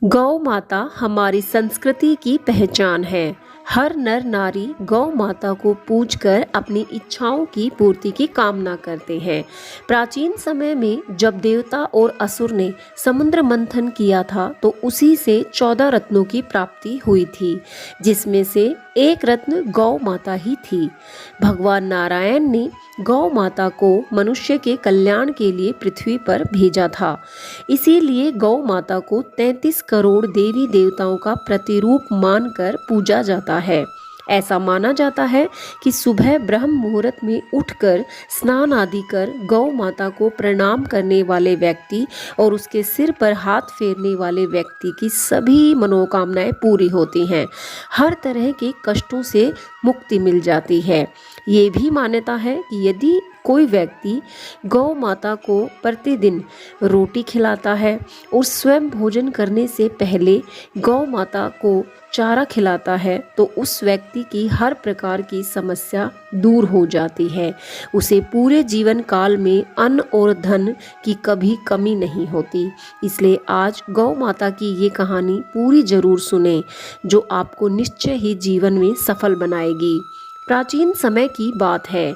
गौ माता हमारी संस्कृति की पहचान है। हर नर नारी गौ माता को पूजकर अपनी इच्छाओं की पूर्ति की कामना करते हैं। प्राचीन समय में जब देवता और असुर ने समुद्र मंथन किया था तो उसी से 14 रत्नों की प्राप्ति हुई थी, जिसमें से एक रत्न गौ माता ही थी। भगवान नारायण ने गौ माता को मनुष्य के कल्याण के लिए पृथ्वी पर भेजा था। इसीलिए गौ माता को 33 करोड़ देवी देवताओं का प्रतिरूप मानकर पूजा जाता है। ऐसा माना जाता है कि सुबह ब्रह्म मुहूर्त में उठकर स्नान आदि कर गौ माता को प्रणाम करने वाले व्यक्ति और उसके सिर पर हाथ फेरने वाले व्यक्ति की सभी मनोकामनाएं पूरी होती हैं। हर तरह के कष्टों से मुक्ति मिल जाती है। ये भी मान्यता है कि यदि कोई व्यक्ति गौ माता को प्रतिदिन रोटी खिलाता है और स्वयं भोजन करने से पहले गौ माता को चारा खिलाता है तो उस व्यक्ति की हर प्रकार की समस्या दूर हो जाती है। उसे पूरे जीवन काल में अन्न और धन की कभी कमी नहीं होती। इसलिए आज गौ माता की ये कहानी पूरी जरूर सुने, जो आपको निश्चय ही जीवन में सफल बनाएगी। प्राचीन समय की बात है।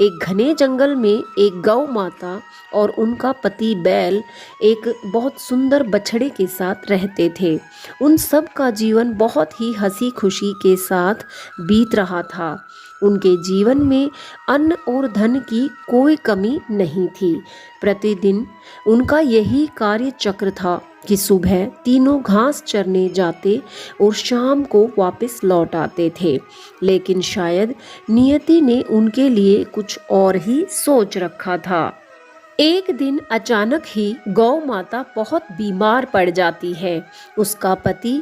एक घने जंगल में एक गौ माता और उनका पति बैल एक बहुत सुंदर बछड़े के साथ रहते थे। उन सब का जीवन बहुत ही हंसी खुशी के साथ बीत रहा था। उनके जीवन में अन्न और धन की कोई कमी नहीं थी। प्रतिदिन उनका यही कार्य चक्र था कि सुबह तीनों घास चरने जाते और शाम को वापस लौट आते थे। लेकिन शायद नियति ने उनके लिए कुछ और ही सोच रखा था। एक दिन अचानक ही गौ माता बहुत बीमार पड़ जाती है। उसका पति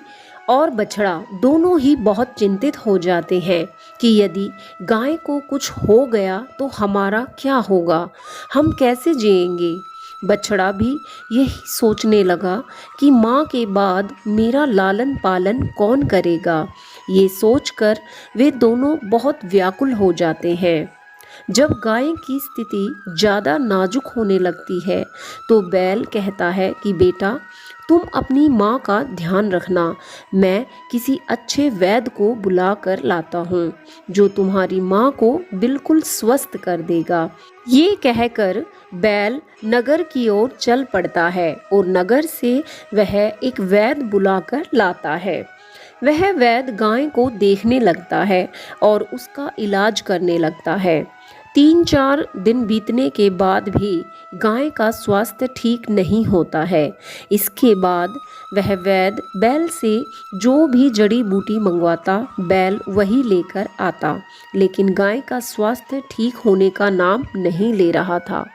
और बछड़ा दोनों ही बहुत चिंतित हो जाते हैं कि यदि गाय को कुछ हो गया तो हमारा क्या होगा, हम कैसे जिएंगे। बछड़ा भी यही सोचने लगा कि माँ के बाद मेरा लालन पालन कौन करेगा। ये सोचकर वे दोनों बहुत व्याकुल हो जाते हैं। जब गाय की स्थिति ज़्यादा नाजुक होने लगती है तो बैल कहता है कि बेटा, तुम अपनी माँ का ध्यान रखना। मैं किसी अच्छे वैद्य को बुला कर लाता हूँ जो तुम्हारी माँ को बिल्कुल स्वस्थ कर देगा। ये कहकर बैल नगर की ओर चल पड़ता है और नगर से वह एक वैद्य बुलाकर लाता है। वह वैद्य गाय को देखने लगता है और उसका इलाज करने लगता है। 3-4 दिन बीतने के बाद भी गाय का स्वास्थ्य ठीक नहीं होता है। इसके बाद वह वैद्य बैल से जो भी जड़ी बूटी मंगवाता, बैल वही लेकर आता, लेकिन गाय का स्वास्थ्य ठीक होने का नाम नहीं ले रहा था।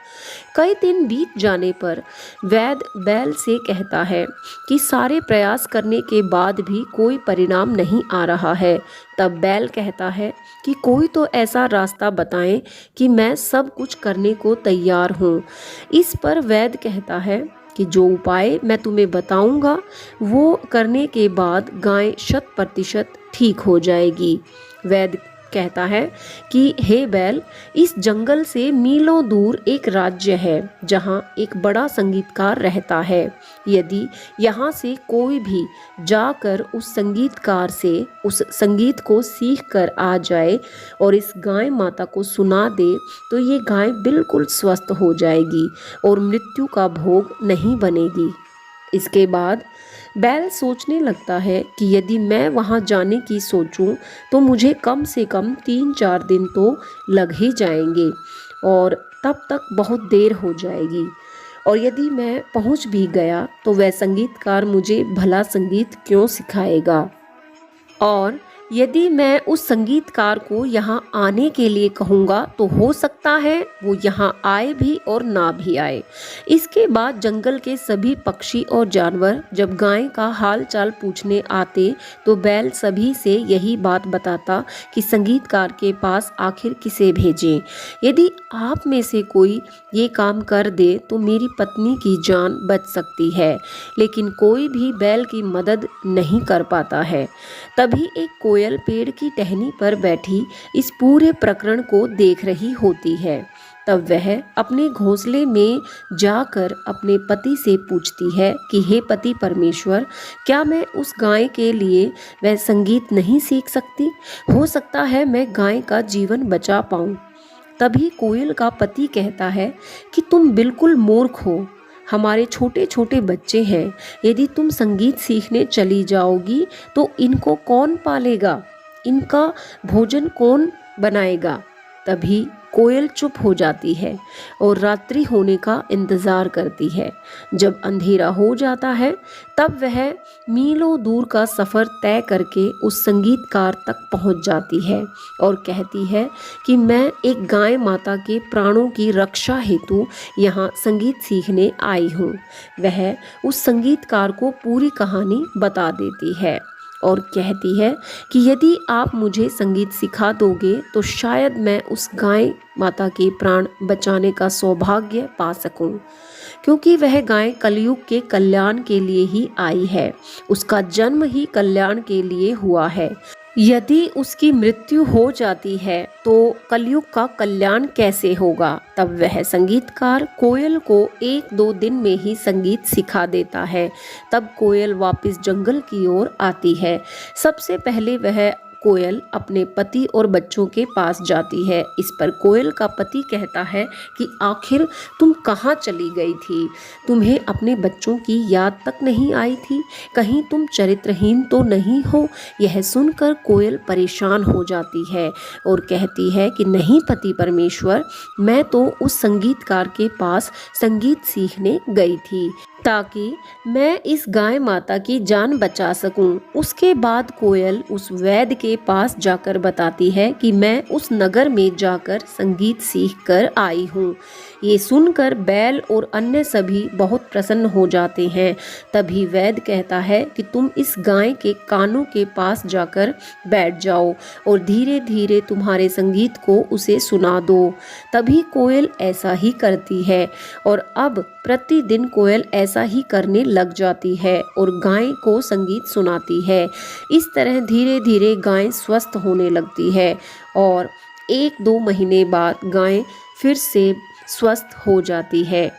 कई दिन बीत जाने पर वैद्य बैल से कहता है कि सारे प्रयास करने के बाद भी कोई परिणाम नहीं आ रहा है। तब बैल कहता है कि कोई तो ऐसा रास्ता बताएं कि मैं सब कुछ करने को तैयार हूँ। इस पर वैद्य कहता है कि जो उपाय मैं तुम्हें बताऊंगा वो करने के बाद गाय 100% ठीक हो जाएगी। वैद्य कहता है कि हे बैल, इस जंगल से मीलों दूर एक राज्य है जहाँ एक बड़ा संगीतकार रहता है। यदि यहाँ से कोई भी जाकर उस संगीतकार से उस संगीत को सीख कर आ जाए और इस गाय माता को सुना दे तो ये गाय बिल्कुल स्वस्थ हो जाएगी और मृत्यु का भोग नहीं बनेगी। इसके बाद बैल सोचने लगता है कि यदि मैं वहां जाने की सोचूं तो मुझे कम से कम 3-4 दिन तो लग ही जाएंगे और तब तक बहुत देर हो जाएगी। और यदि मैं पहुंच भी गया तो वह संगीतकार मुझे भला संगीत क्यों सिखाएगा। और यदि मैं उस संगीतकार को यहाँ आने के लिए कहूँगा तो हो सकता है वो यहाँ आए भी और ना भी आए। इसके बाद जंगल के सभी पक्षी और जानवर जब गाय का हाल चाल पूछने आते तो बैल सभी से यही बात बताता कि संगीतकार के पास आखिर किसे भेजें। यदि आप में से कोई ये काम कर दे तो मेरी पत्नी की जान बच सकती है। लेकिन कोई भी बैल की मदद नहीं कर पाता है। तभी एक कोयल पेड़ की टहनी पर बैठी इस पूरे प्रकरण को देख रही होती है। तब वह अपने घोंसले में जाकर अपने पति से पूछती है कि हे पति परमेश्वर, क्या मैं उस गाय के लिए वह संगीत नहीं सीख सकती? हो सकता है मैं गाय का जीवन बचा पाऊं। तभी कोयल का पति कहता है कि तुम बिल्कुल मूर्ख हो, हमारे छोटे छोटे बच्चे हैं, यदि तुम संगीत सीखने चली जाओगी तो इनको कौन पालेगा, इनका भोजन कौन बनाएगा? तभी कोयल चुप हो जाती है और रात्रि होने का इंतजार करती है। जब अंधेरा हो जाता है तब वह मीलों दूर का सफ़र तय करके उस संगीतकार तक पहुंच जाती है और कहती है कि मैं एक गाय माता के प्राणों की रक्षा हेतु यहाँ संगीत सीखने आई हूँ। वह उस संगीतकार को पूरी कहानी बता देती है और कहती है कि यदि आप मुझे संगीत सिखा दोगे तो शायद मैं उस गाय माता के प्राण बचाने का सौभाग्य पा सकूं, क्योंकि वह गाय कलयुग के कल्याण के लिए ही आई है, उसका जन्म ही कल्याण के लिए हुआ है। यदि उसकी मृत्यु हो जाती है तो कलयुग का कल्याण कैसे होगा? तब वह संगीतकार कोयल को 1-2 दिन में ही संगीत सिखा देता है। तब कोयल वापस जंगल की ओर आती है। सबसे पहले वह कोयल अपने पति और बच्चों के पास जाती है। इस पर कोयल का पति कहता है कि आखिर तुम कहाँ चली गई थी? तुम्हें अपने बच्चों की याद तक नहीं आई थी? कहीं तुम चरित्रहीन तो नहीं हो? यह सुनकर कोयल परेशान हो जाती है और कहती है कि नहीं पति परमेश्वर, मैं तो उस संगीतकार के पास संगीत सीखने गई थी ताकि मैं इस गाय माता की जान बचा सकूं। उसके बाद कोयल उस वैद्य के पास जाकर बताती है कि मैं उस नगर में जाकर संगीत सीख कर आई हूँ। ये सुनकर बैल और अन्य सभी बहुत प्रसन्न हो जाते हैं। तभी वैद्य कहता है कि तुम इस गाय के कानों के पास जाकर बैठ जाओ और धीरे धीरे तुम्हारे संगीत को उसे सुना दो। तभी कोयल ऐसा ही करती है और अब प्रतिदिन कोयल ऐसा ही करने लग जाती है और गाय को संगीत सुनाती है। इस तरह धीरे धीरे गाय स्वस्थ होने लगती है और 1-2 महीने बाद गाय फिर से स्वस्थ हो जाती है।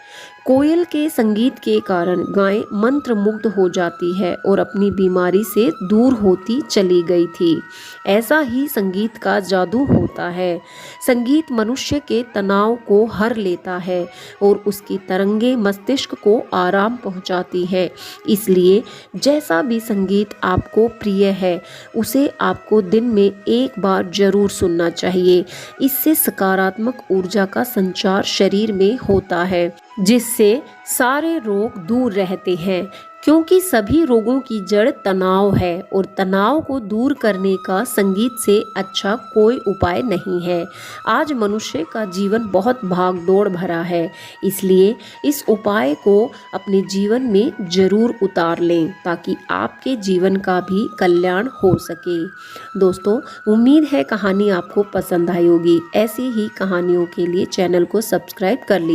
कोयल के संगीत के कारण गाय मंत्रमुग्ध हो जाती है और अपनी बीमारी से दूर होती चली गई थी। ऐसा ही संगीत का जादू होता है। संगीत मनुष्य के तनाव को हर लेता है और उसकी तरंगे मस्तिष्क को आराम पहुंचाती है। इसलिए जैसा भी संगीत आपको प्रिय है उसे आपको दिन में एक बार जरूर सुनना चाहिए। इससे सकारात्मक ऊर्जा का संचार शरीर में होता है, जिससे सारे रोग दूर रहते हैं, क्योंकि सभी रोगों की जड़ तनाव है और तनाव को दूर करने का संगीत से अच्छा कोई उपाय नहीं है। आज मनुष्य का जीवन बहुत भागदौड़ भरा है, इसलिए इस उपाय को अपने जीवन में जरूर उतार लें ताकि आपके जीवन का भी कल्याण हो सके। दोस्तों, उम्मीद है कहानी आपको पसंद आई होगी। ऐसी ही कहानियों के लिए चैनल को सब्सक्राइब कर लीजिए।